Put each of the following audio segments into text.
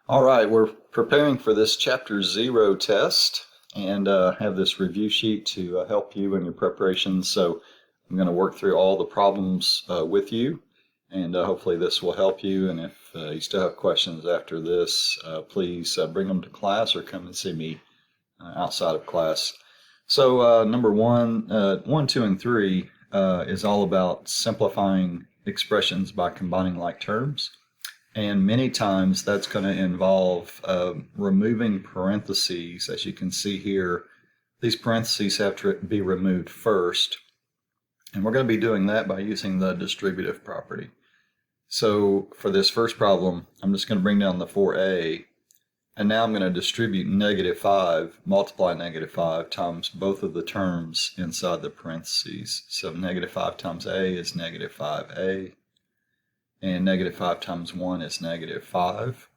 All right, we're preparing for this Chapter 0 test and have this review sheet to help you in your preparation. So I'm going to work through all the problems with you, and hopefully this will help you. And if you still have questions after this, please bring them to class or come and see me outside of class. So number 1, 2, and 3 is all about simplifying expressions by combining like terms. And many times that's going to involve removing parentheses. As you can see here, these parentheses have to be removed first. And we're going to be doing that by using the distributive property. So for this first problem, I'm just going to bring down the 4a. And now I'm going to distribute -5, multiply -5 times both of the terms inside the parentheses. So -5 times a is -5a. And -5 times 1 is -5.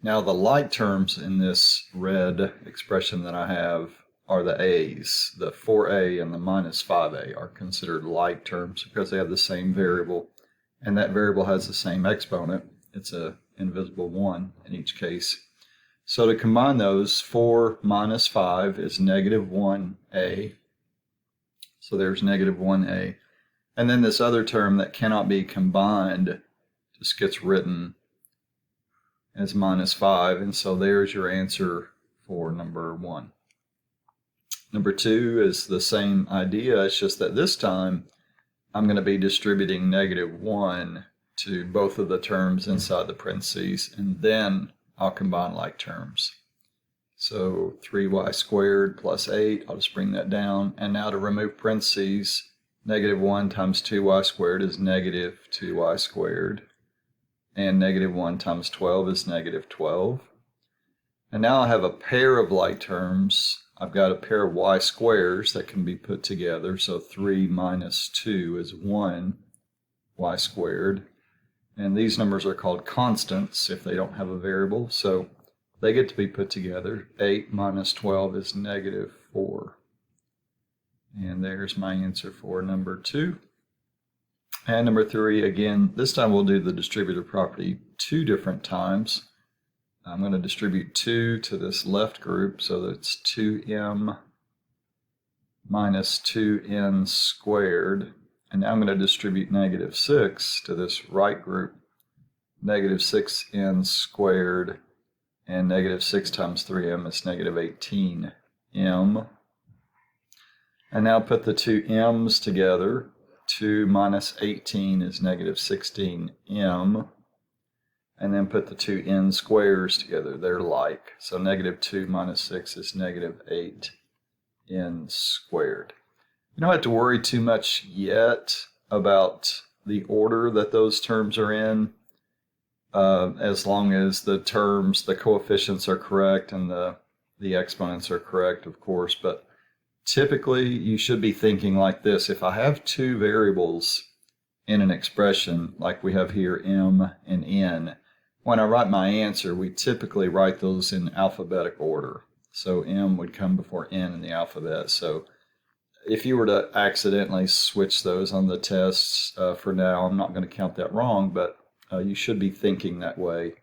Now the like terms in this red expression that I have are the a's. The 4a and the -5a are considered like terms because they have the same variable, and that variable has the same exponent. It's an invisible 1 in each case. So to combine those, 4 minus 5 is -1a. So there's -1a. And then this other term that cannot be combined just gets written as -5, and so there's your answer for number 1. Number 2 is the same idea, it's just that this time I'm going to be distributing -1 to both of the terms inside the parentheses, and then I'll combine like terms. So 3y squared plus 8, I'll just bring that down, and now to remove parentheses, -1 times 2y squared is -2y squared. And -1 times 12 is -12. And now I have a pair of like terms. I've got a pair of y squares that can be put together. So 3 minus 2 is 1 y squared. And these numbers are called constants if they don't have a variable. So they get to be put together. 8 minus 12 is -4. And there's my answer for number 2. And number 3, again, this time we'll do the distributive property 2 different times. I'm going to distribute 2 to this left group, so that's 2m minus 2n squared. And now I'm going to distribute -6 to this right group, -6n squared, and -6 times 3m is -18m. And now put the two m's together. 2 minus 18 is -16m. And then put the two n squares together. They're like. So -2 minus 6 is -8n squared. You don't have to worry too much yet about the order that those terms are in, as long as the terms, the coefficients are correct and the exponents are correct, of course. But typically, you should be thinking like this. If I have 2 variables in an expression, like we have here m and n, when I write my answer, we typically write those in alphabetic order. So m would come before n in the alphabet. So if you were to accidentally switch those on the tests, for now, I'm not going to count that wrong, but you should be thinking that way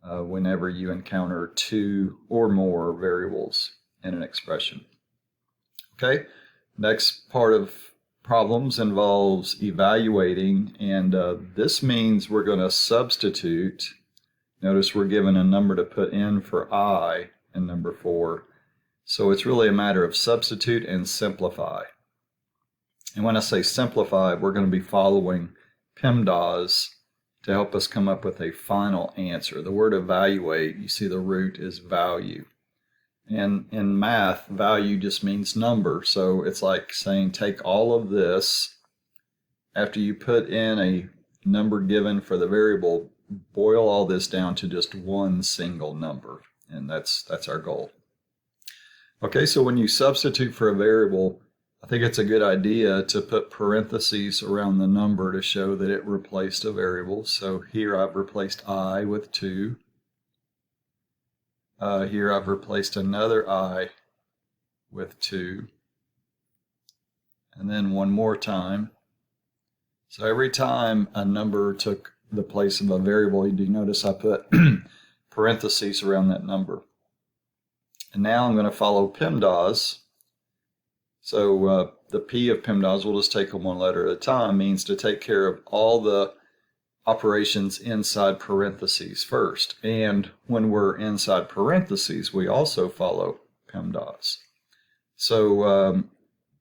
whenever you encounter 2 or more variables in an expression. Okay, next part of problems involves evaluating, and this means we're going to substitute. Notice we're given a number to put in for I in number 4. So it's really a matter of substitute and simplify. And when I say simplify, we're going to be following PEMDAS to help us come up with a final answer. The word evaluate, you see the root is value. And in math, value just means number. So it's like saying take all of this. After you put in a number given for the variable, boil all this down to just one single number. And that's our goal. Okay, so when you substitute for a variable, I think it's a good idea to put parentheses around the number to show that it replaced a variable. So here I've replaced I with 2. Here I've replaced another I with 2, and then one more time. So every time a number took the place of a variable, you do notice I put parentheses around that number. And now I'm going to follow PEMDAS. So the P of PEMDAS, we'll just take them one letter at a time, means to take care of all the operations inside parentheses first. And when we're inside parentheses, we also follow PEMDAS. So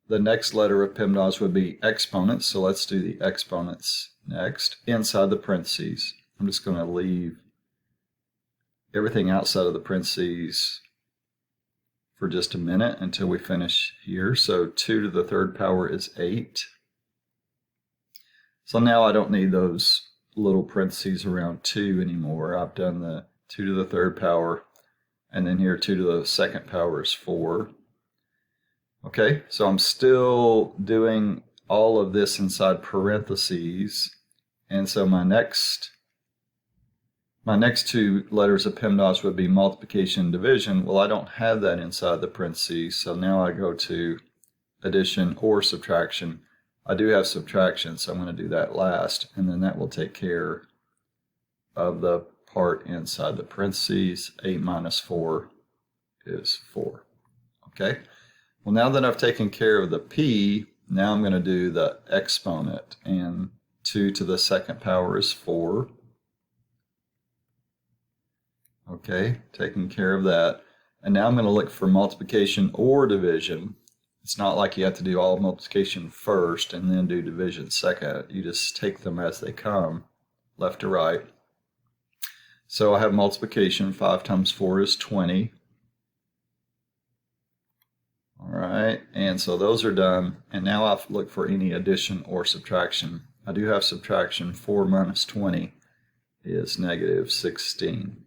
the next letter of PEMDAS would be exponents. So let's do the exponents next. Inside the parentheses, I'm just going to leave everything outside of the parentheses for just a minute until we finish here. So 2 to the third power is 8. So now I don't need those little parentheses around 2 anymore. I've done the 2 to the third power, and then here 2 to the second power is 4. Okay, so I'm still doing all of this inside parentheses, and so my next two letters of PEMDAS would be multiplication and division. Well, I don't have that inside the parentheses, so now I go to addition or subtraction. I do have subtraction, so I'm going to do that last, and then that will take care of the part inside the parentheses. 8 minus 4 is 4. Okay, well, now that I've taken care of the P, now I'm going to do the exponent, and 2 to the second power is 4. Okay, taking care of that. And now I'm going to look for multiplication or division. It's not like you have to do all multiplication first and then do division second. You just take them as they come, left to right. So I have multiplication. 5 times 4 is 20. All right, and so those are done. And now I'll look for any addition or subtraction. I do have subtraction. 4 minus 20 is negative 16.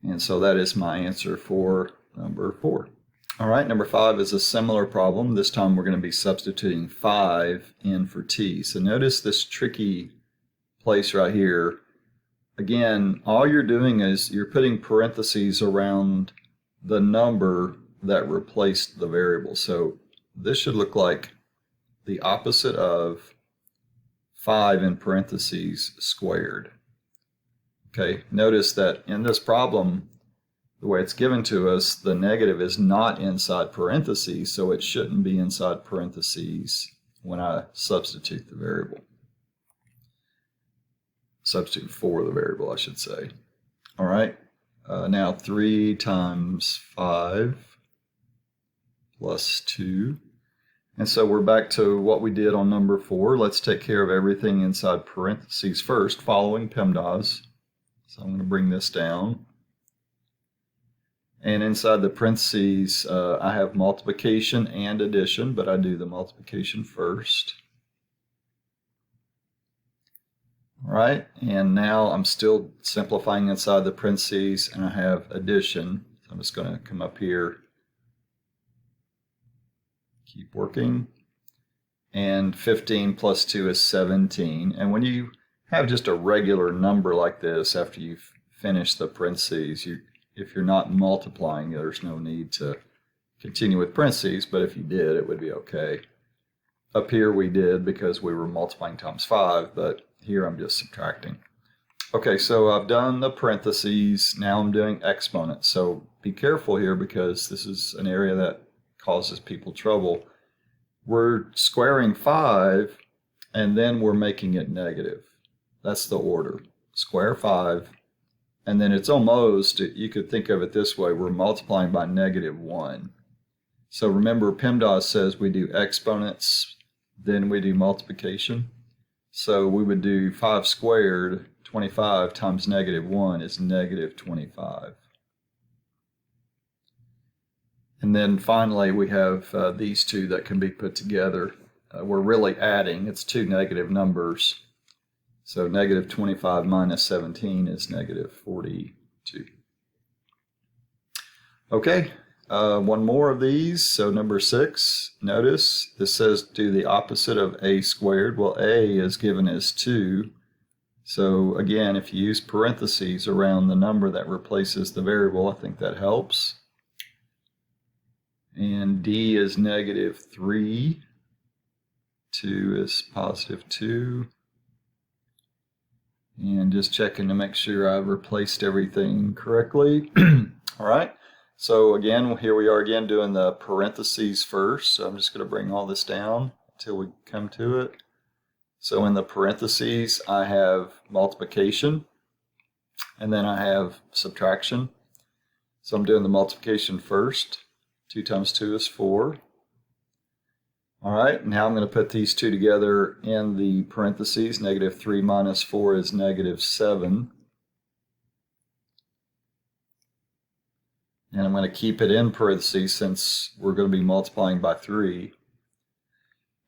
And so that is my answer for number 4. All right, number 5 is a similar problem. This time we're going to be substituting 5 in for t. So notice this tricky place right here. Again, all you're doing is you're putting parentheses around the number that replaced the variable. So this should look like the opposite of 5 in parentheses squared. Okay, notice that in this problem, the way it's given to us, the negative is not inside parentheses, so it shouldn't be inside parentheses when I substitute the variable. Substitute for the variable, I should say. All right, now 3 times 5 plus 2. And so we're back to what we did on number 4. Let's take care of everything inside parentheses first, following PEMDAS. So I'm going to bring this down. And inside the parentheses, I have multiplication and addition, but I do the multiplication first. All right, and now I'm still simplifying inside the parentheses, and I have addition. So I'm just going to come up here, keep working. And 15 plus 2 is 17. And when you have just a regular number like this after you've finished the parentheses, if you're not multiplying, there's no need to continue with parentheses, but if you did, it would be okay. Up here we did because we were multiplying times 5, but here I'm just subtracting. Okay, so I've done the parentheses. Now I'm doing exponents. So be careful here because this is an area that causes people trouble. We're squaring 5, and then we're making it negative. That's the order. Square 5, and then it's almost, you could think of it this way, we're multiplying by negative 1. So remember, PEMDAS says we do exponents, then we do multiplication. So we would do 5 squared, 25 times negative 1 is negative 25. And then finally we have these two that can be put together. We're really adding, it's two negative numbers. So negative 25 minus 17 is negative 42. Okay, one more of these. So number 6, notice this says do the opposite of a squared. Well, a is given as 2. So again, if you use parentheses around the number that replaces the variable, I think that helps. And d is negative 3. 2 is positive 2. And just checking to make sure I've replaced everything correctly. All right. So again, here we are again doing the parentheses first. So I'm just going to bring all this down until we come to it. So in the parentheses, I have multiplication, and then I have subtraction. So I'm doing the multiplication first. 2 times 2 is 4. All right, now I'm going to put these two together in the parentheses. Negative 3 minus 4 is negative 7. And I'm going to keep it in parentheses since we're going to be multiplying by 3.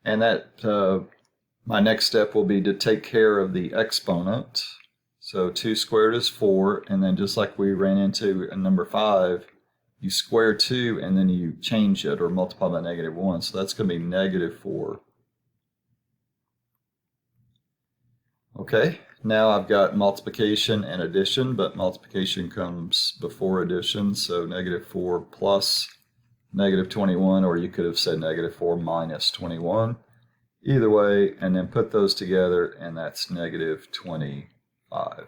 And that my next step will be to take care of the exponent. So 2 squared is 4, and then just like we ran into in number 5, you square 2 and then you change it or multiply by negative 1. So that's going to be negative 4. Okay, now I've got multiplication and addition, but multiplication comes before addition. So negative 4 plus negative 21, or you could have said negative 4 minus 21. Either way, and then put those together, and that's negative 25.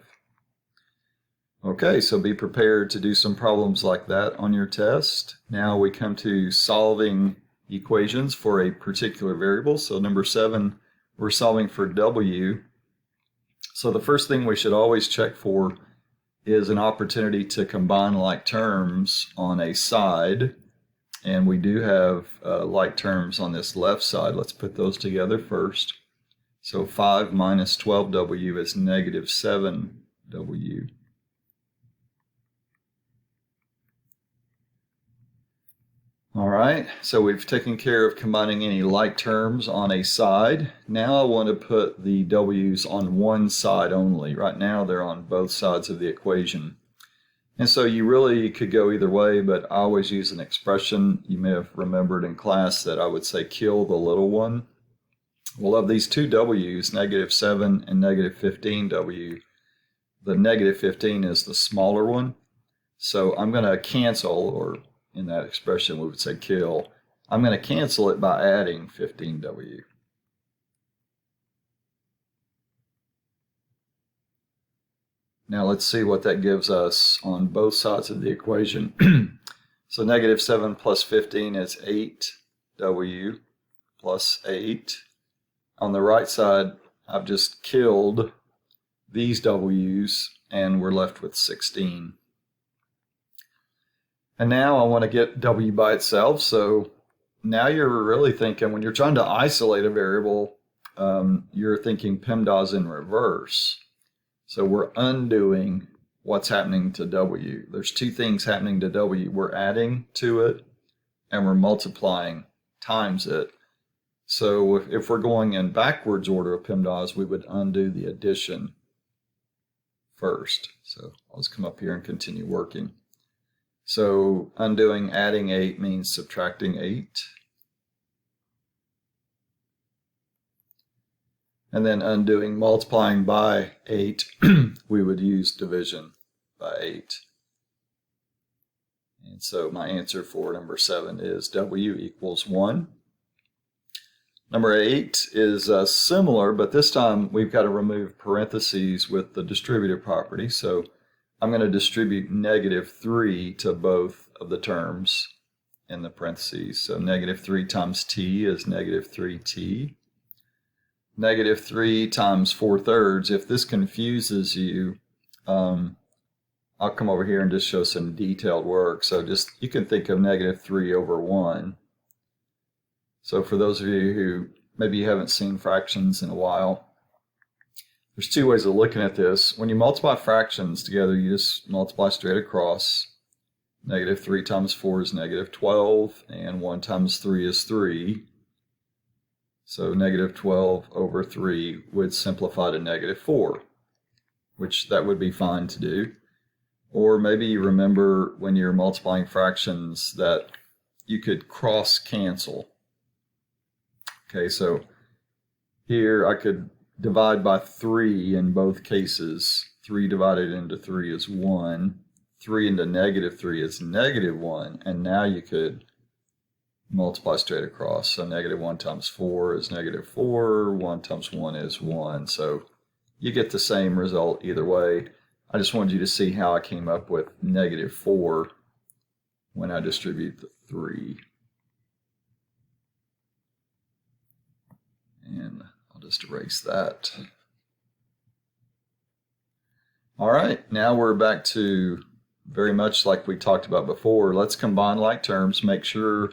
Okay, so be prepared to do some problems like that on your test. Now we come to solving equations for a particular variable. So number 7, we're solving for W. So the first thing we should always check for is an opportunity to combine like terms on a side. And we do have like terms on this left side. Let's put those together first. So 5 minus 12W is negative 7W. All right, so we've taken care of combining any like terms on a side. Now I want to put the w's on one side only. Right now they're on both sides of the equation. And so you really could go either way, but I always use an expression. You may have remembered in class that I would say kill the little one. Well, of these two w's, negative 7 and negative 15w, the negative 15 is the smaller one. So I'm going to cancel, or in that expression we would say kill, I'm going to cancel it by adding 15w. Now let's see what that gives us on both sides of the equation. So negative 7 plus 15 is 8w plus 8. On the right side, I've just killed these w's, and we're left with 16. And now I want to get w by itself. So now you're really thinking, when you're trying to isolate a variable, you're thinking PEMDAS in reverse. So we're undoing what's happening to w. There's two things happening to w. We're adding to it, and we're multiplying times it. So if we're going in backwards order of PEMDAS, we would undo the addition first. So I'll just come up here and continue working. So undoing adding 8 means subtracting 8. And then undoing multiplying by 8, we would use division by 8. And so my answer for number 7 is W equals 1. Number 8 is similar, but this time we've got to remove parentheses with the distributive property. So I'm going to distribute negative 3 to both of the terms in the parentheses. So negative 3 times t is negative 3t. Negative 3 times 4/3. If this confuses you, I'll come over here and just show some detailed work. So you can think of negative 3 over 1. So for those of you who maybe you haven't seen fractions in a while, there's two ways of looking at this. When you multiply fractions together, you just multiply straight across. Negative 3 times 4 is negative 12, and 1 times 3 is 3. So negative 12 over 3 would simplify to negative 4, which that would be fine to do. Or maybe you remember when you're multiplying fractions that you could cross cancel. Okay, so here I could divide by 3 in both cases. 3 divided into 3 is 1. 3 into negative 3 is negative 1. And now you could multiply straight across. So negative 1 times 4 is negative 4. 1 times 1 is 1. So you get the same result either way. I just wanted you to see how I came up with -4 when I distribute the 3. And I'll just erase that. All right, now we're back to very much like we talked about before. Let's combine like terms. Make sure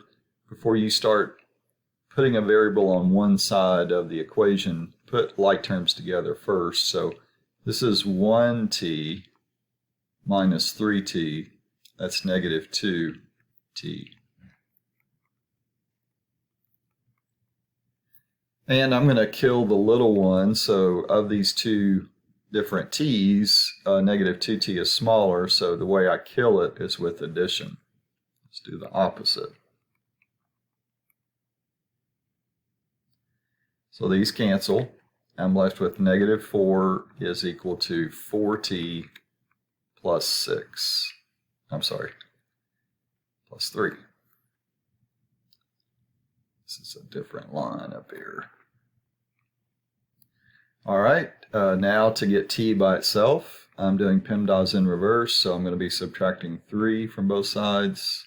before you start putting a variable on one side of the equation, put like terms together first. So this is 1t minus 3t. That's -2t. And I'm going to kill the little one. So of these two different t's, -2t is smaller. So the way I kill it is with addition. Let's do the opposite. So these cancel. I'm left with -4 is equal to 4t plus 6. I'm sorry, plus 3. This is a different line up here. All right, now to get t by itself, I'm doing PEMDAS in reverse, so I'm going to be subtracting 3 from both sides.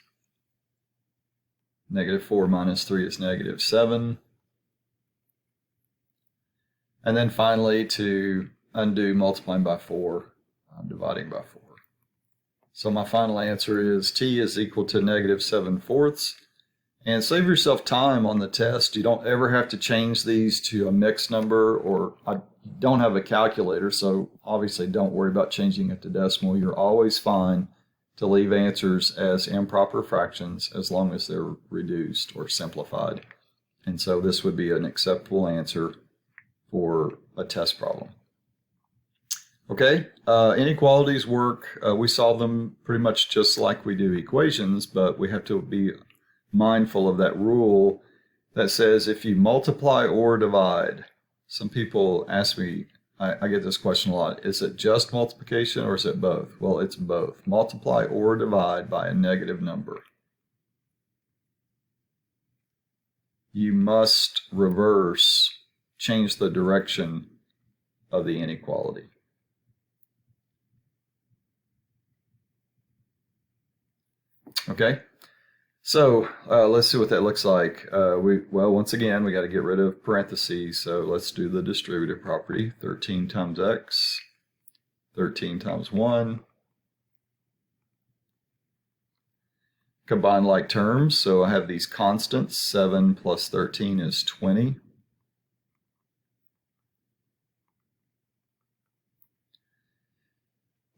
-4 minus 3 is -7. And then finally, to undo multiplying by 4, I'm dividing by 4. So my final answer is t is equal to -7/4. And save yourself time on the test. You don't ever have to change these to a mixed number, or I don't have a calculator, so obviously don't worry about changing it to decimal. You're always fine to leave answers as improper fractions as long as they're reduced or simplified. And so this would be an acceptable answer for a test problem. Okay, inequalities work. We solve them pretty much just like we do equations, but we have to be mindful of that rule that says if you multiply or divide. Some people ask me, I get this question a lot, is it just multiplication or is it both? Well, it's both. Multiply or divide by a negative number. You must change the direction of the inequality. Okay, so let's see what that looks like. Once again, we got to get rid of parentheses, so let's do the distributive property. 13 times x, 13 times 1. Combine like terms, so I have these constants. 7 plus 13 is 20.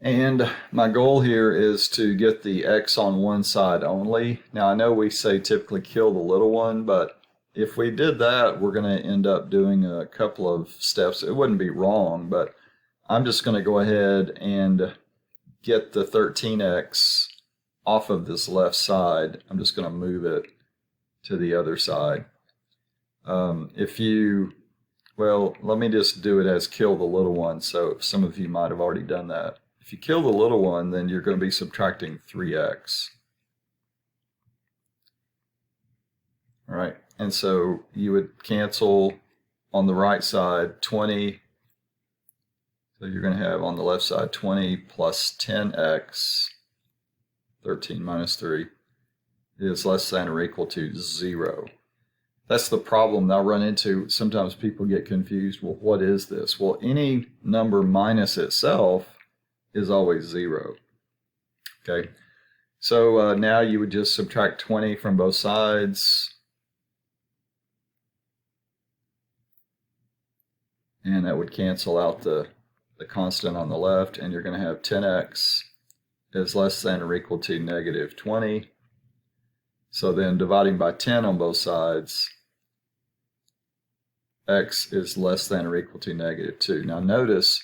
And my goal here is to get the x on one side only. Now I know we say typically kill the little one, but if we did that, we're going to end up doing a couple of steps. It wouldn't be wrong, but I'm just going to go ahead and get the 13x off of this left side. I'm just going to move it to the other side. Let me just do it as kill the little one, so some of you might have already done that. If you kill the little one, then you're going to be subtracting 3x. All right, and so you would cancel on the right side 20. So you're going to have on the left side 20 plus 10x, 13 minus 3, is less than or equal to 0. That's the problem I run into. Sometimes people get confused. Well, what is this? Well, any number minus itself is always 0. Okay, so now you would just subtract 20 from both sides, and that would cancel out the constant on the left, and you're going to have 10x is less than or equal to -20. So then dividing by 10 on both sides, x is less than or equal to -2. Now notice,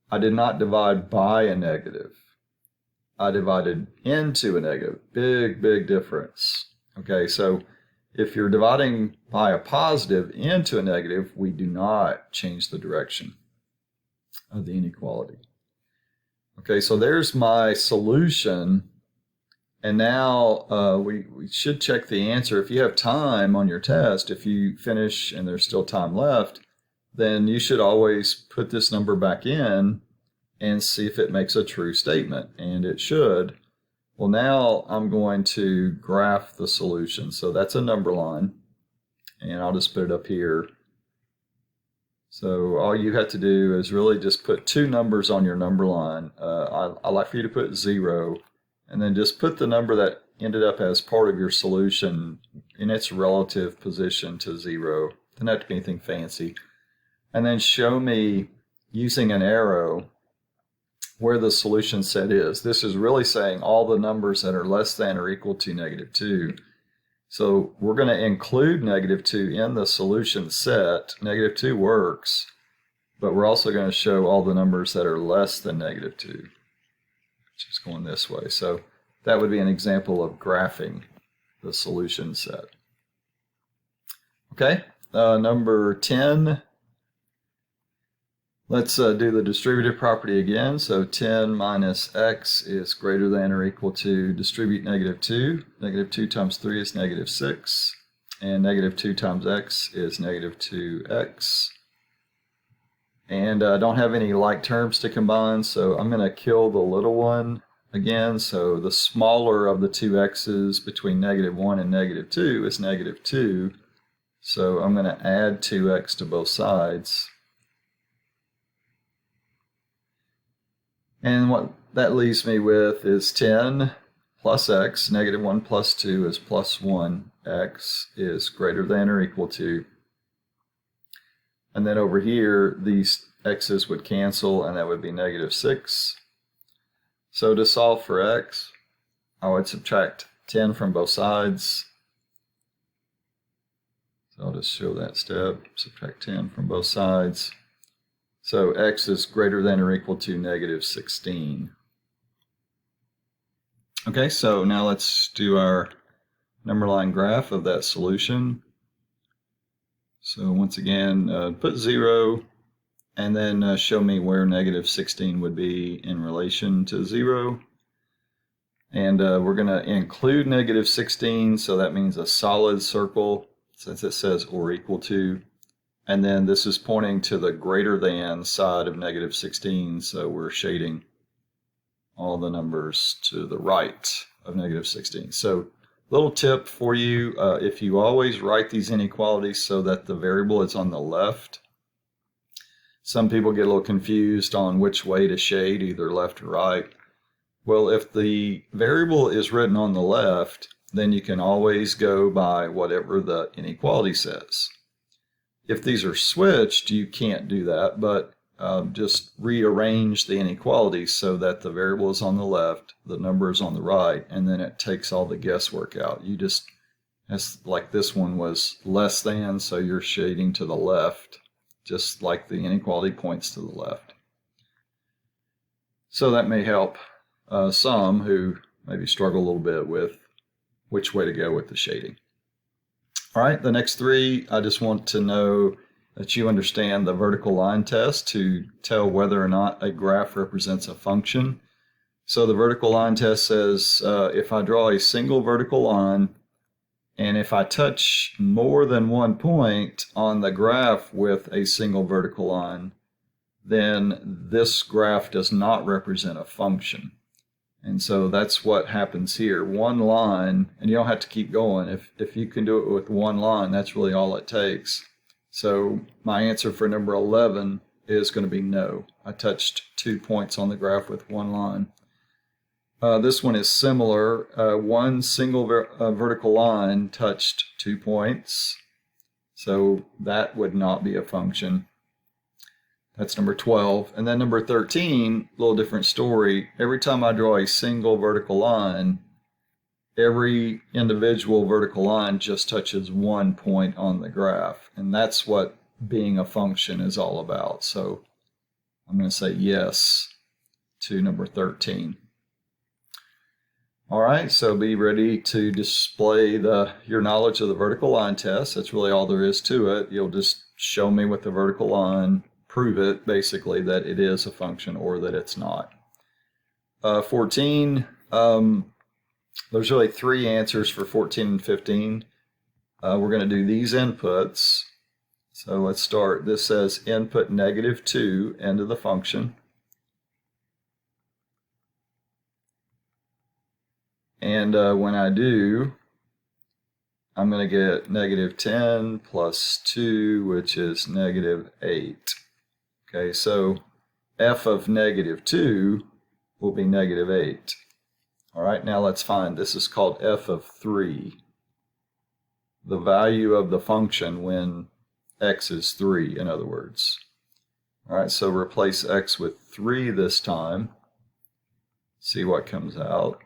I did not divide by a negative. I divided into a negative. Big difference. Okay, so if you're dividing by a positive into a negative, we do not change the direction of the inequality. Okay, so there's my solution. And now we should check the answer. If you have time on your test, if you finish and there's still time left, then you should always put this number back in and see if it makes a true statement, and it should. Well, now I'm going to graph the solution. So that's a number line, and I'll just put it up here. So all you have to do is really just put two numbers on your number line. I like for you to put 0, and then just put the number that ended up as part of your solution in its relative position to 0. Doesn't have to be anything fancy. And then show me using an arrow where the solution set is. This is really saying all the numbers that are less than or equal to -2. So we're going to include -2 in the solution set. -2 works, but we're also going to show all the numbers that are less than -2, which is going this way. So that would be an example of graphing the solution set. Okay, number 10. Let's do the distributive property again. So 10 minus x is greater than or equal to distribute -2. -2 times 3 is -6. And -2 times x is -2x. And I don't have any like terms to combine, so I'm going to kill the little one again. So the smaller of the two x's between -1 and -2 is -2. So I'm going to add 2x to both sides. And what that leaves me with is 10 plus x, -1 plus 2 is plus 1, x is greater than or equal to. And then over here, these x's would cancel, and that would be -6. So to solve for x, I would subtract 10 from both sides. So I'll just show that step, subtract 10 from both sides. So x is greater than or equal to -16. Okay, so now let's do our number line graph of that solution. So once again, put 0, and then show me where -16 would be in relation to 0. And we're going to include -16, so that means a solid circle, since it says or equal to. And then this is pointing to the greater than side of -16, so we're shading all the numbers to the right of -16. So little tip for you, if you always write these inequalities so that the variable is on the left, some people get a little confused on which way to shade, either left or right. Well, if the variable is written on the left, then you can always go by whatever the inequality says. If these are switched, you can't do that, but just rearrange the inequalities so that the variable is on the left, the number is on the right, and then it takes all the guesswork out. You just, as like this one was less than, so you're shading to the left, just like the inequality points to the left. So that may help some who maybe struggle a little bit with which way to go with the shading. All right, the next three, I just want to know that you understand the vertical line test to tell whether or not a graph represents a function. So the vertical line test says if I draw a single vertical line, and if I touch more than one point on the graph with a single vertical line, then this graph does not represent a function. And so that's what happens here. One line, and you don't have to keep going. If you can do it with one line, that's really all it takes. So my answer for number 11 is going to be no. I touched 2 points on the graph with one line. This one is similar. One single vertical line touched 2 points. So that would not be a function. That's number 12. And then number 13, a little different story. Every time I draw a single vertical line, every individual vertical line just touches 1 point on the graph. And that's what being a function is all about. So I'm going to say yes to number 13. All right, so be ready to display your knowledge of the vertical line test. That's really all there is to it. You'll just show me with the vertical line, prove it basically that it is a function or that it's not. 14, there's really three answers for 14 and 15. We're going to do these inputs. So let's start. This says input -2 into the function. And when I do, I'm going to get -10 plus 2, which is -8. Okay, so f of -2 will be -8. All right, now let's find, this is called f of 3, the value of the function when x is 3, in other words. All right, so replace x with 3 this time. See what comes out.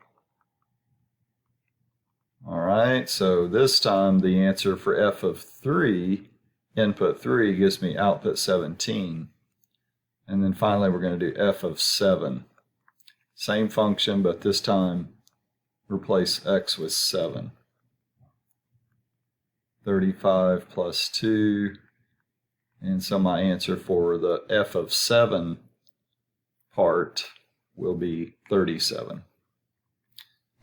All right, so this time the answer for f of 3, input 3, gives me output 17. And then finally we're going to do f of 7. Same function, but this time replace x with 7. 35 plus 2. And so my answer for the f of 7 part will be 37.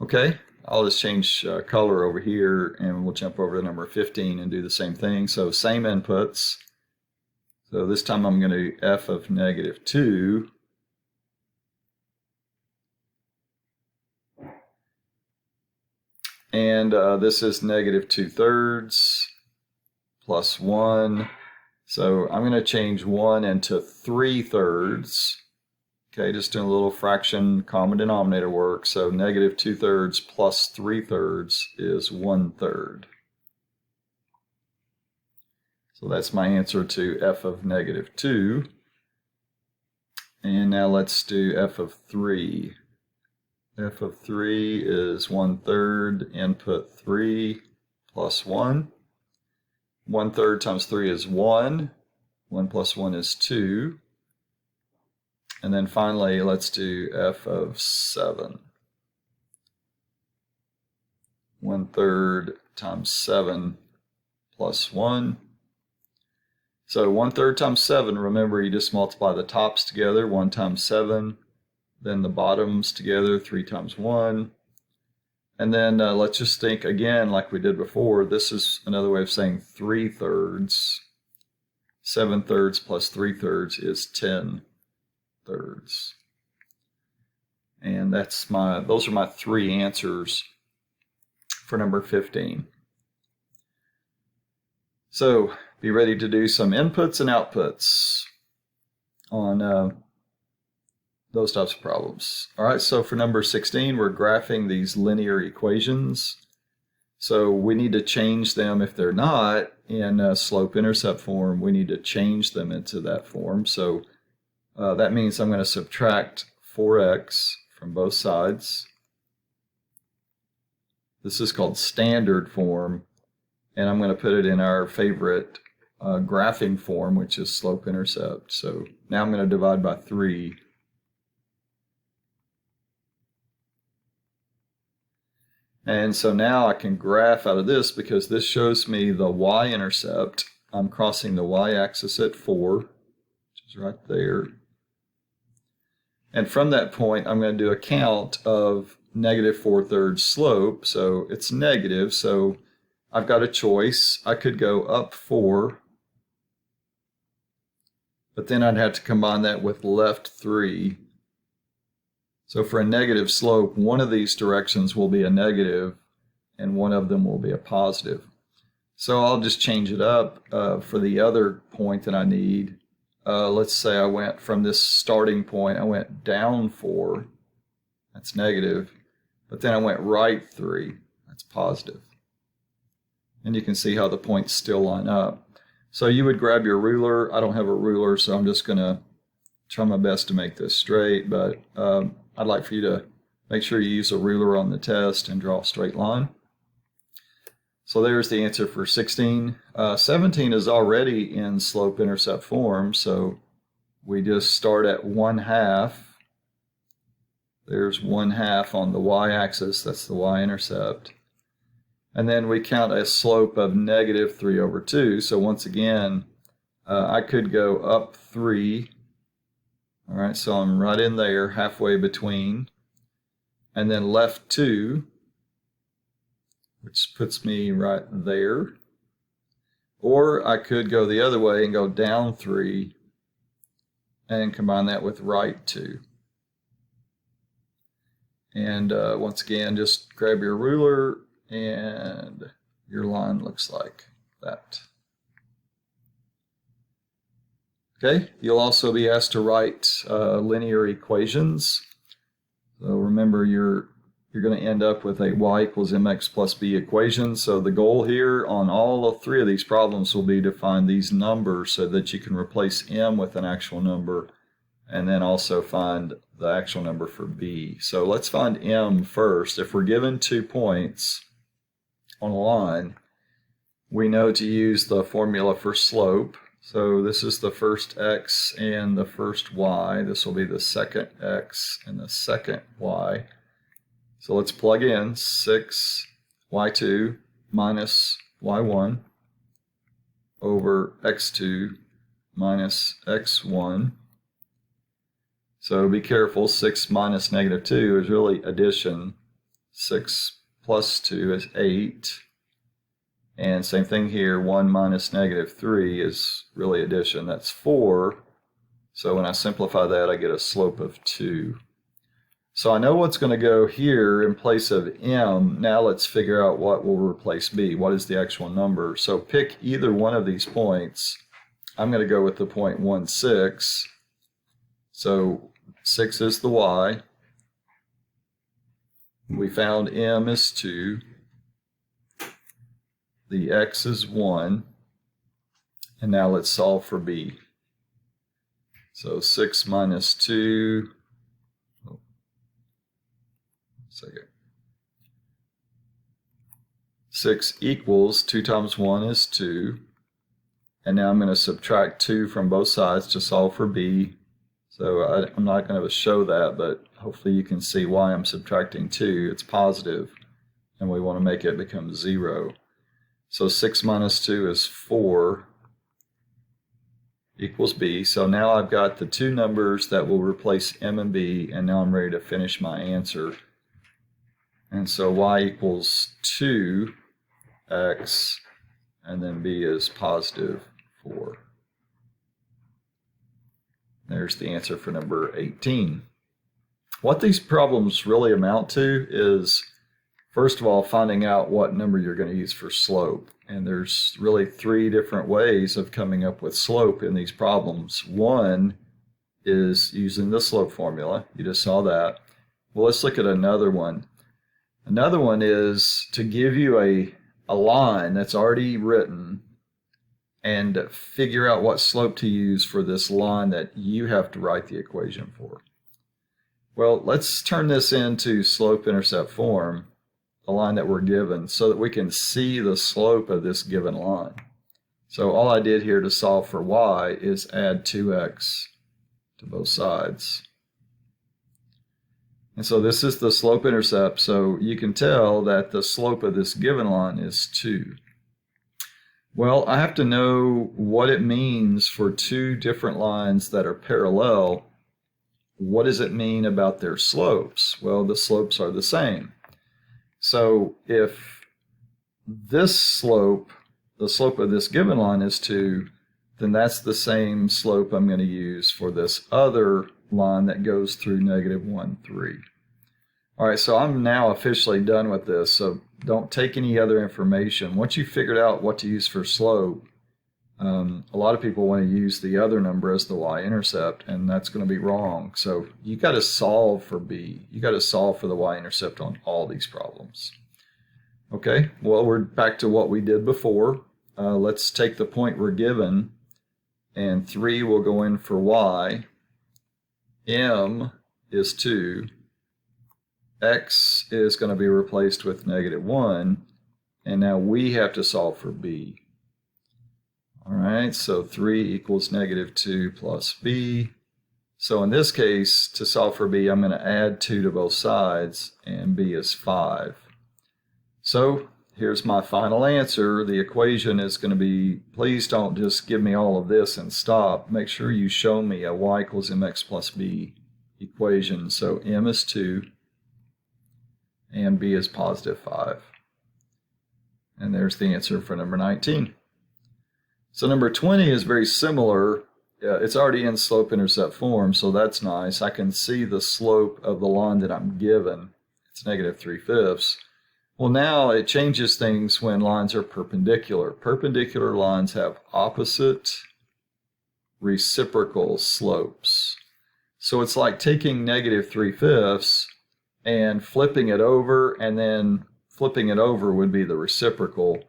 Okay, I'll just change color over here and we'll jump over to number 15 and do the same thing. So same inputs. So this time I'm going to do f of -2. And this is -2/3 plus 1. So I'm going to change 1 into 3/3. Okay, just doing a little fraction common denominator work. So -2/3 plus 3/3 is 1/3. So that's my answer to f of -2. And now let's do f of 3. f of 3 is 1/3 input 3 plus 1. 1/3 times 3 is 1. 1 plus 1 is 2. And then finally, let's do f of 7. 1/3 times 7 plus 1. So 1/3 times 7, remember you just multiply the tops together, 1 times 7, then the bottoms together, 3 times 1. And then let's just think again like we did before. This is another way of saying 3/3. 7/3 plus 3/3 is 10/3. And those are my 3 answers for number 15. So be ready to do some inputs and outputs on those types of problems. All right, so for number 16, we're graphing these linear equations. So we need to change them. If they're not in slope-intercept form, we need to change them into that form. So that means I'm going to subtract 4x from both sides. This is called standard form, and I'm going to put it in our favorite graphing form, which is slope-intercept. So now I'm going to divide by 3. And so now I can graph out of this because this shows me the y-intercept. I'm crossing the y-axis at 4, which is right there. And from that point, I'm going to do a count of -4/3 slope. So it's negative. So I've got a choice. I could go up 4, but then I'd have to combine that with left 3. So for a negative slope, one of these directions will be a negative and one of them will be a positive. So I'll just change it up for the other point that I need. Let's say I went from this starting point, I went down 4, that's negative, but then I went right 3, that's positive. And you can see how the points still line up. So you would grab your ruler. I don't have a ruler, so I'm just going to try my best to make this straight, but I'd like for you to make sure you use a ruler on the test and draw a straight line. So there's the answer for 16. 17 is already in slope-intercept form, so we just start at 1/2. There's 1/2 on the y-axis, that's the y-intercept. And then we count a slope of -3/2. So once again, I could go up 3. All right, so I'm right in there, halfway between. And then left 2, which puts me right there. Or I could go the other way and go down 3 and combine that with right 2. And once again, just grab your ruler and your line looks like that. Okay, you'll also be asked to write linear equations. So remember, you're going to end up with a y equals mx plus b equation. So the goal here on all 3 of these problems will be to find these numbers so that you can replace m with an actual number and then also find the actual number for b. So let's find m first. If we're given 2 points on a line, we know to use the formula for slope. So this is the first x and the first y. This will be the second x and the second y. So let's plug in 6y2 minus y1 over x2 minus x1. So be careful, 6 minus negative 2 is really addition. 6 plus 2 is 8. And same thing here, 1 minus negative 3 is really addition. That's 4. So when I simplify that, I get a slope of 2. So I know what's going to go here in place of m. Now let's figure out what will replace b. What is the actual number? So pick either one of these points. I'm going to go with the point 1, 6. So 6 is the y. We found m is 2. The x is 1, and now let's solve for b. So 6 minus 2, 6 equals 2 times 1 is 2, and now I'm going to subtract 2 from both sides to solve for b. So I'm not going to show that, but hopefully you can see why I'm subtracting 2. It's positive, and we want to make it become 0. So 6 minus 2 is 4 equals b. So now I've got the 2 numbers that will replace m and b, and now I'm ready to finish my answer. And so y equals 2x, and then b is positive 4. There's the answer for number 18. What these problems really amount to is, first of all, finding out what number you're going to use for slope. And there's really 3 different ways of coming up with slope in these problems. One is using the slope formula. You just saw that. Well, let's look at another one. Another one is to give you a line that's already written and figure out what slope to use for this line that you have to write the equation for. Well, let's turn this into slope-intercept form, the line that we're given, so that we can see the slope of this given line. So all I did here to solve for y is add 2x to both sides. And so this is the slope-intercept, so you can tell that the slope of this given line is 2. Well, I have to know what it means for 2 different lines that are parallel. What does it mean about their slopes? Well, the slopes are the same. So if this slope, the slope of this given line is 2, then that's the same slope I'm going to use for this other line that goes through negative 1, 3. All right, so I'm now officially done with this, so don't take any other information. Once you've figured out what to use for slope, a lot of people want to use the other number as the y-intercept, and that's going to be wrong. So you got to solve for b. You got to solve for the y-intercept on all these problems. Okay, well, we're back to what we did before. Let's take the point we're given, and 3 will go in for y. M is 2. X is going to be replaced with negative 1, and now we have to solve for b. All right, so 3 equals negative 2 plus b. So in this case, to solve for b, I'm going to add 2 to both sides, and b is 5. So here's my final answer. The equation is going to be, please don't just give me all of this and stop. Make sure you show me a y equals mx plus b equation. So m is 2, and b is positive 5. And there's the answer for number 19. So number 20 is very similar. It's already in slope-intercept form, so that's nice. I can see the slope of the line that I'm given. It's -3/5. Well, now it changes things when lines are perpendicular. Perpendicular lines have opposite reciprocal slopes. So it's like taking -3/5 and flipping it over, and then flipping it over would be the reciprocal,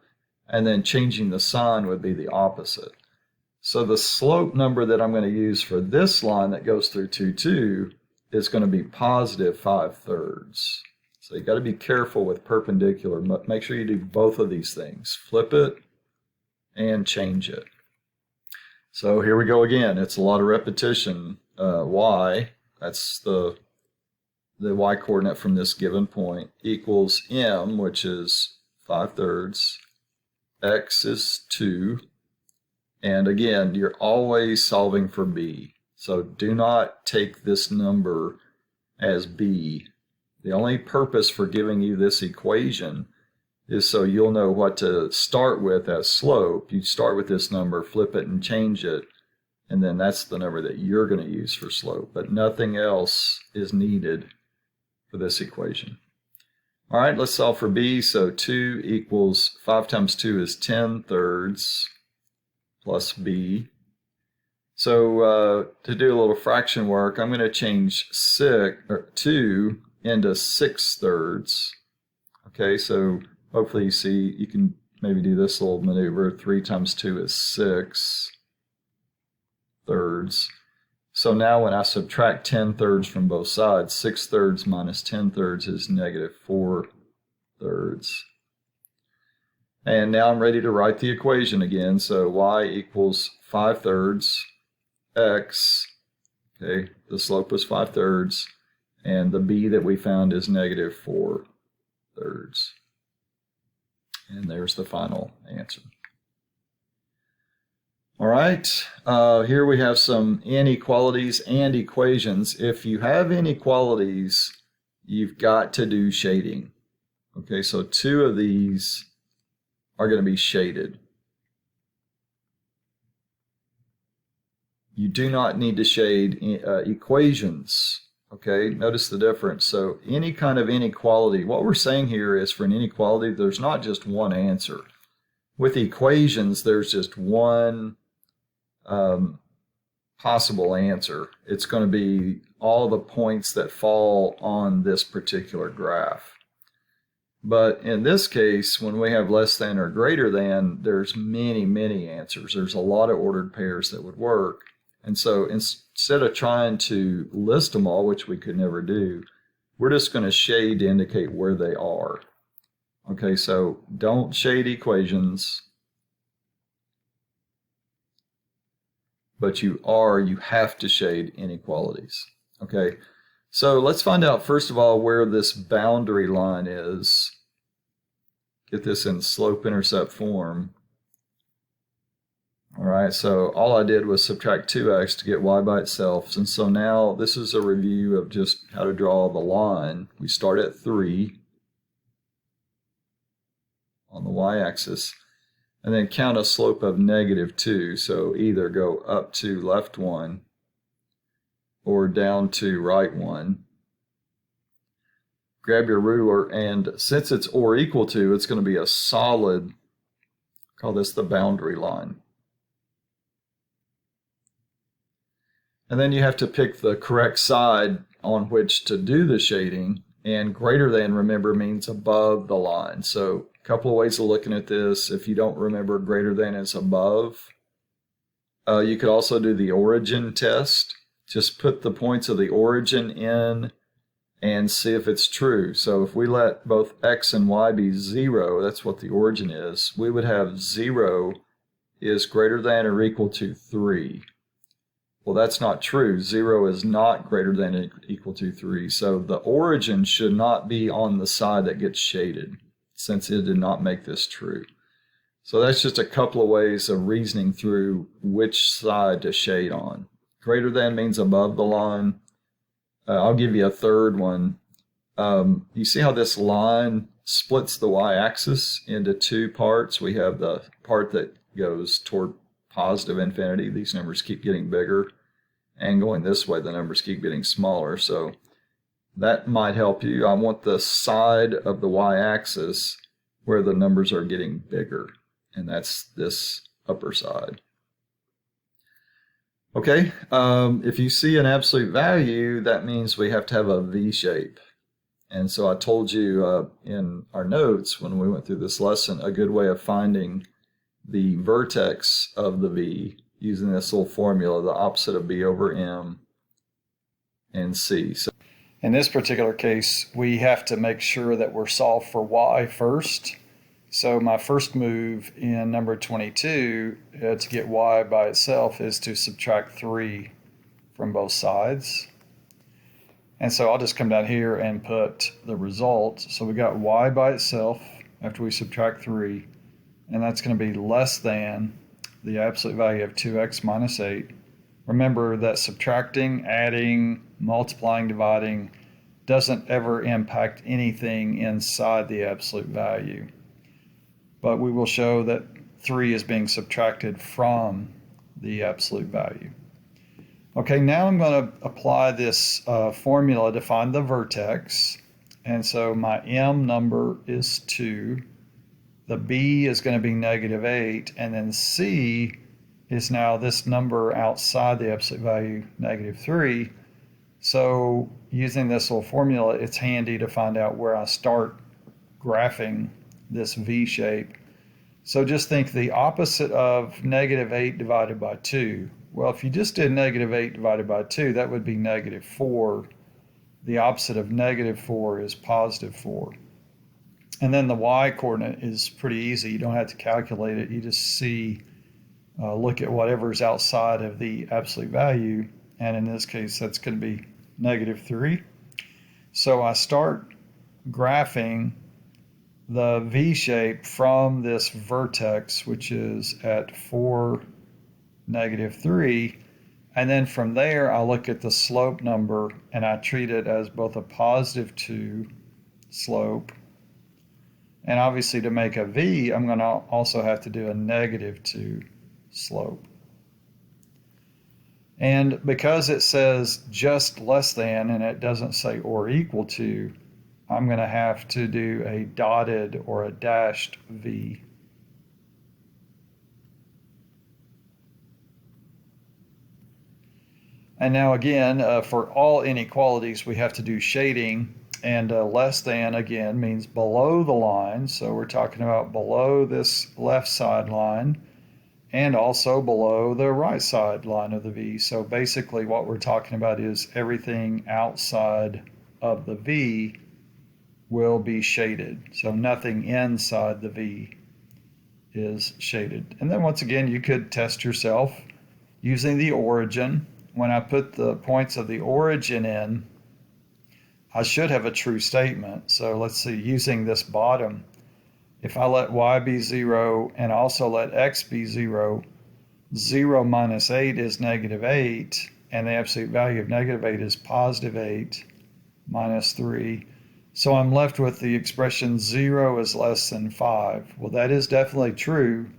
and then changing the sign would be the opposite. So the slope number that I'm going to use for this line that goes through 2, 2 is going to be +5/3. So you got to be careful with perpendicular. Make sure you do both of these things. Flip it and change it. So here we go again. It's a lot of repetition. Y, that's the y coordinate from this given point, equals m, which is 5/3. X is 2. And again, you're always solving for b. So do not take this number as b. The only purpose for giving you this equation is so you'll know what to start with as slope. You start with this number, flip it and change it, and then that's the number that you're going to use for slope. But nothing else is needed for this equation. All right, let's solve for b. So 2 equals 5 times 2 is 10/3 plus b. So to do a little fraction work, I'm going to change 2 into 6/3. Okay, so hopefully you see, you can maybe do this little maneuver. 3 times 2 is 6/3. So now when I subtract 10/3 from both sides, 6/3 minus 10/3 is -4/3. And now I'm ready to write the equation again. So y equals 5/3 x. Okay, the slope was 5/3, and the b that we found is -4/3. And there's the final answer. All right, here we have some inequalities and equations. If you have inequalities, you've got to do shading. Okay, so 2 of these are going to be shaded. You do not need to shade equations. Okay, notice the difference. So any kind of inequality, what we're saying here is for an inequality, there's not just one answer. With equations, there's just one possible answer. It's going to be all the points that fall on this particular graph. But in this case, when we have less than or greater than, there's many, many answers. There's a lot of ordered pairs that would work. And so instead of trying to list them all, which we could never do, we're just going to shade to indicate where they are. Okay, so don't shade equations, but you have to shade inequalities. Okay, so let's find out first of all where this boundary line is. Get this in slope-intercept form. All right, so all I did was subtract 2x to get y by itself. And so now this is a review of just how to draw the line. We start at 3 on the y-axis, and then count a slope of -2. So either go up to left 1 or down to right 1. Grab your ruler, and since it's or equal to, it's going to be a solid, call this the boundary line. And then you have to pick the correct side on which to do the shading, and greater than, remember, means above the line. So a couple of ways of looking at this. If you don't remember, greater than is above. You could also do the origin test. Just put the points of the origin in and see if it's true. So if we let both x and y be 0, that's what the origin is, we would have 0 is greater than or equal to 3. Well, that's not true. 0 is not greater than or equal to 3. So the origin should not be on the side that gets shaded, since it did not make this true. So that's just a couple of ways of reasoning through which side to shade on. Greater than means above the line. I'll give you a third one. You see how this line splits the y-axis into 2 parts? We have the part that goes toward positive infinity, these numbers keep getting bigger, and going this way, the numbers keep getting smaller. So that might help you. I want the side of the y-axis where the numbers are getting bigger, and that's this upper side. Okay, if you see an absolute value, that means we have to have a V shape. And so I told you in our notes when we went through this lesson, a good way of finding the vertex of the V using this little formula, the opposite of B over M and C. So in this particular case, we have to make sure that we're solved for Y first. So my first move in number 22 to get Y by itself is to subtract 3 from both sides. And so I'll just come down here and put the result. So we got Y by itself after we subtract 3, and that's going to be less than the absolute value of 2x minus 8. Remember that subtracting, adding, multiplying, dividing doesn't ever impact anything inside the absolute value. But we will show that 3 is being subtracted from the absolute value. Okay, now I'm going to apply this formula to find the vertex. And so my M number is 2. The B is going to be negative 8. And then C is now this number outside the absolute value, negative 3. So using this little formula, it's handy to find out where I start graphing this V shape. So just think the opposite of negative 8 divided by 2. Well, if you just did negative 8 divided by 2, that would be negative 4. The opposite of negative 4 is positive 4. And then the y coordinate is pretty easy. You don't have to calculate it. You just see, look at whatever's outside of the absolute value. And in this case, that's going to be negative 3. So I start graphing the V shape from this vertex, which is at 4, negative 3. And then from there, I look at the slope number and I treat it as both a positive 2 slope. And obviously to make a V, I'm going to also have to do a negative 2 slope. And because it says just less than and it doesn't say or equal to, I'm going to have to do a dotted or a dashed V. And now again, for all inequalities, we have to do shading, and less than, again, means below the line. So we're talking about below this left side line and also below the right side line of the V. So basically what we're talking about is everything outside of the V will be shaded. So nothing inside the V is shaded. And then once again, you could test yourself using the origin. When I put the points of the origin in, I should have a true statement. So let's see, using this bottom, if I let y be 0 and also let x be 0, 0 minus 8 is negative 8, and the absolute value of negative 8 is positive 8 minus 3. So I'm left with the expression 0 is less than 5. Well, that is definitely true.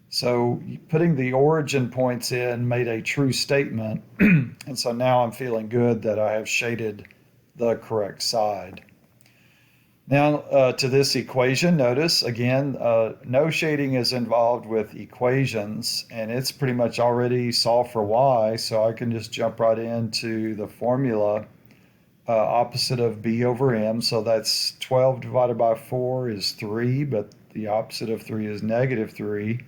So putting the origin points in made a true statement, and so now I'm feeling good that I have shaded the correct side. Now to this equation, notice again, no shading is involved with equations, and it's pretty much already solved for y, so I can just jump right into the formula. Opposite of b over m, so that's 12 divided by 4 is 3, but the opposite of 3 is negative 3.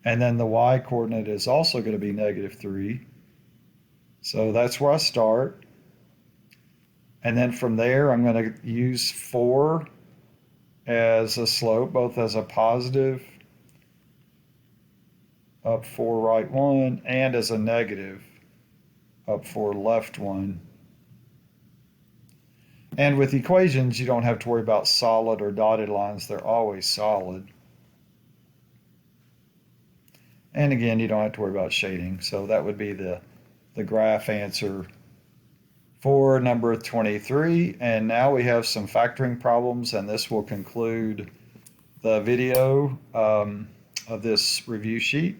And then the y coordinate is also going to be negative 3. So that's where I start. And then from there, I'm going to use 4 as a slope, both as a positive, up 4, right 1, and as a negative, up 4, left 1. And with equations, you don't have to worry about solid or dotted lines. They're always solid. And again, you don't have to worry about shading. So that would be the graph answer for number 23. And now we have some factoring problems, and this will conclude the video of this review sheet.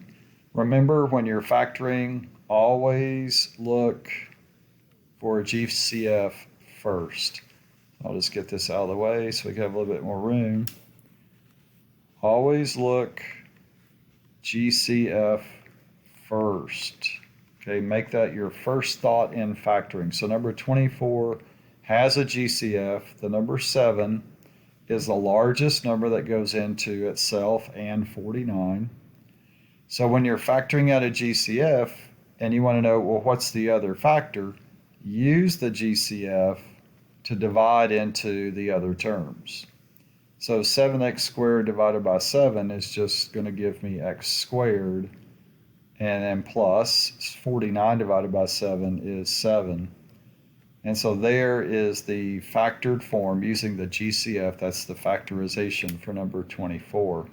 Remember, when you're factoring, always look for a GCF first. I'll just get this out of the way so we can have a little bit more room. Always look GCF first. Okay, make that your first thought in factoring. So number 24 has a GCF. The number 7 is the largest number that goes into itself and 49. So when you're factoring out a GCF and you want to know, well, what's the other factor? Use the GCF to divide into the other terms. So 7x squared divided by 7 is just going to give me x squared, and then plus 49 divided by 7 is 7. And so there is the factored form using the GCF. That's the factorization for number 24.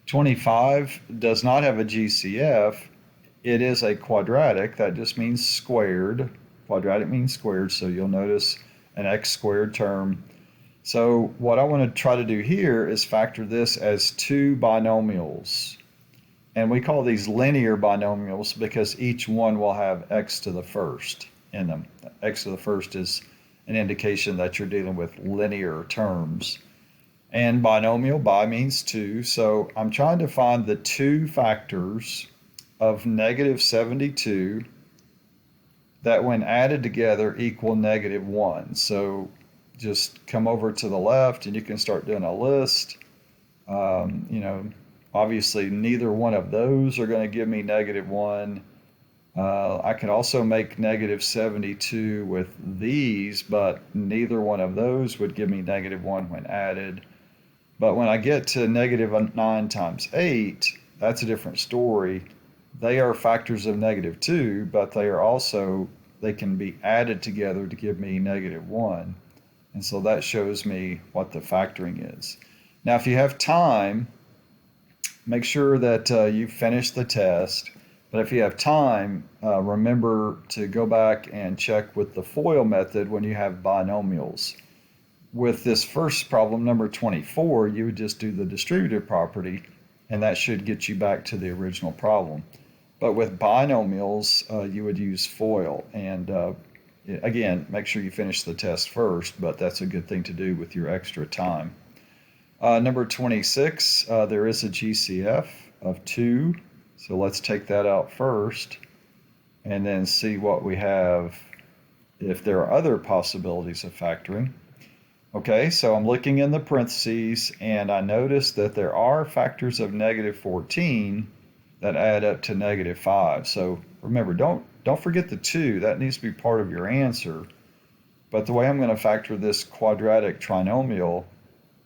25 does not have a GCF. It is a quadratic. That just means squared. Quadratic means squared, so you'll notice an x squared term. So what I want to try to do here is factor this as two binomials. And we call these linear binomials because each one will have x to the first in them. X to the first is an indication that you're dealing with linear terms. And binomial, bi means two. So I'm trying to find the two factors of negative 72 that when added together equal negative 1. So just come over to the left and you can start doing a list. Obviously neither one of those are going to give me negative 1. I can also make negative 72 with these, but neither one of those would give me negative 1 when added. But when I get to negative 9 times 8, that's a different story. They are factors of negative 2, but they can be added together to give me negative 1. And so that shows me what the factoring is. Now, if you have time, make sure that you finish the test. But if you have time, remember to go back and check with the FOIL method when you have binomials. With this first problem, number 24, you would just do the distributive property, and that should get you back to the original problem. But with binomials, you would use FOIL. And again, make sure you finish the test first, but that's a good thing to do with your extra time. Number 26, there is a GCF of 2. So let's take that out first and then see what we have if there are other possibilities of factoring. Okay, so I'm looking in the parentheses and I notice that there are factors of negative 14 that add up to negative 5. So remember, don't forget the 2. That needs to be part of your answer. But the way I'm going to factor this quadratic trinomial,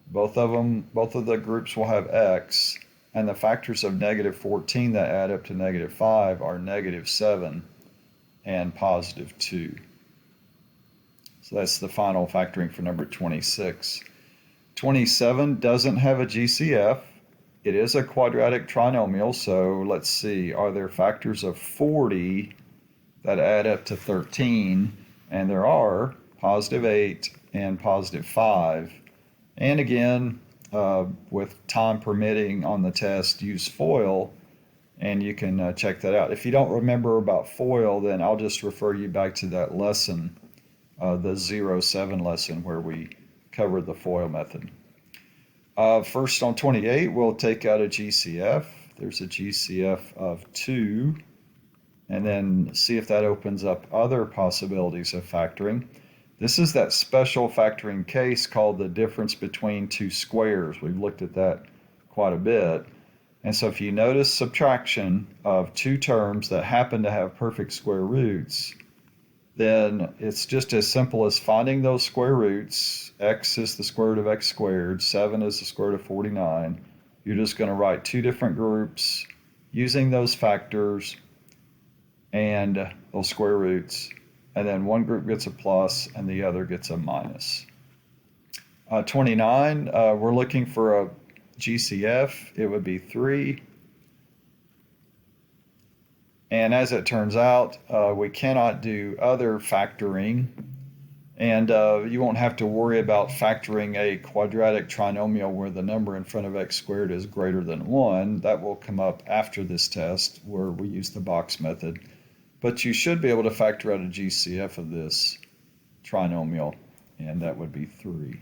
both of the groups will have x, and the factors of negative 14 that add up to negative 5 are negative 7 and positive 2. So that's the final factoring for number 26. 27 doesn't have a GCF. It is a quadratic trinomial, so let's see, are there factors of 40 that add up to 13? And there are, positive 8 and positive 5. And again, with time permitting on the test, use FOIL, and you can check that out. If you don't remember about FOIL, then I'll just refer you back to that lesson, the 07 lesson where we covered the FOIL method. First on 28, we'll take out a GCF. There's a GCF of 2, and then see if that opens up other possibilities of factoring. This is that special factoring case called the difference between two squares. We've looked at that quite a bit. And so if you notice subtraction of two terms that happen to have perfect square roots, then it's just as simple as finding those square roots. X is the square root of x squared, 7 is the square root of 49. You're just going to write two different groups using those factors and those square roots, and then one group gets a plus and the other gets a minus. 29, we're looking for a GCF. It would be 3. And as it turns out, we cannot do other factoring And you won't have to worry about factoring a quadratic trinomial where the number in front of x squared is greater than 1. That will come up after this test where we use the box method. But you should be able to factor out a GCF of this trinomial, and that would be 3.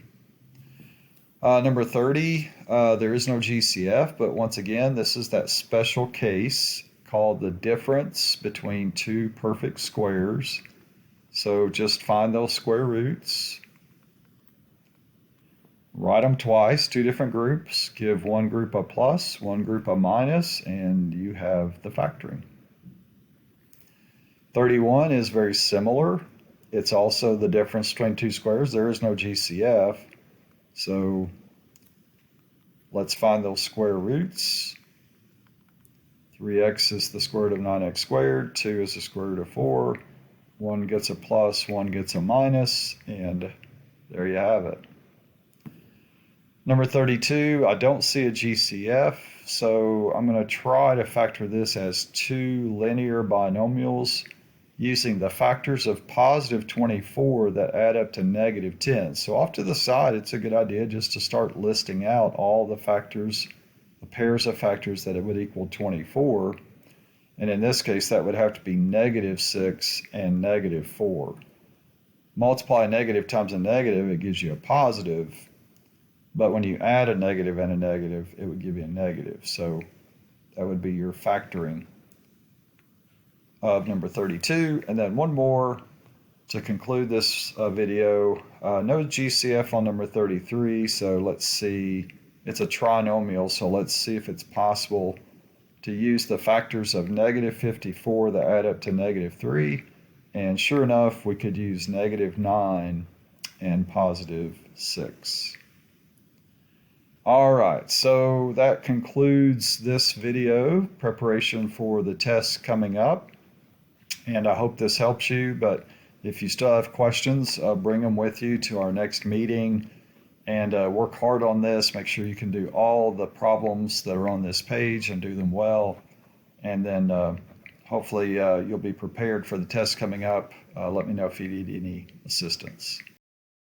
Number 30, there is no GCF, but once again, this is that special case called the difference between two perfect squares. So just find those square roots, write them twice, two different groups, give one group a plus, one group a minus, and you have the factoring. 31 is very similar. It's also the difference between two squares. There is no GCF, so let's find those square roots. 3x is the square root of 9x squared, 2 is the square root of 4. One gets a plus, one gets a minus, and there you have it. Number 32, I don't see a GCF, so I'm going to try to factor this as two linear binomials using the factors of positive 24 that add up to negative 10. So off to the side, it's a good idea just to start listing out all the factors, the pairs of factors that it would equal 24. And in this case, that would have to be negative 6 and negative 4. Multiply a negative times a negative, it gives you a positive. But when you add a negative and a negative, it would give you a negative. So that would be your factoring of number 32. And then one more to conclude this video. No GCF on number 33. So let's see. It's a trinomial, so let's see if it's possible to use the factors of negative 54 that add up to negative 3. And sure enough, we could use negative 9 and positive 6. All right, so that concludes this video preparation for the tests coming up. And I hope this helps you, but if you still have questions, bring them with you to our next meeting. And work hard on this. Make sure you can do all the problems that are on this page and do them well. And then hopefully you'll be prepared for the test coming up. Let me know if you need any assistance.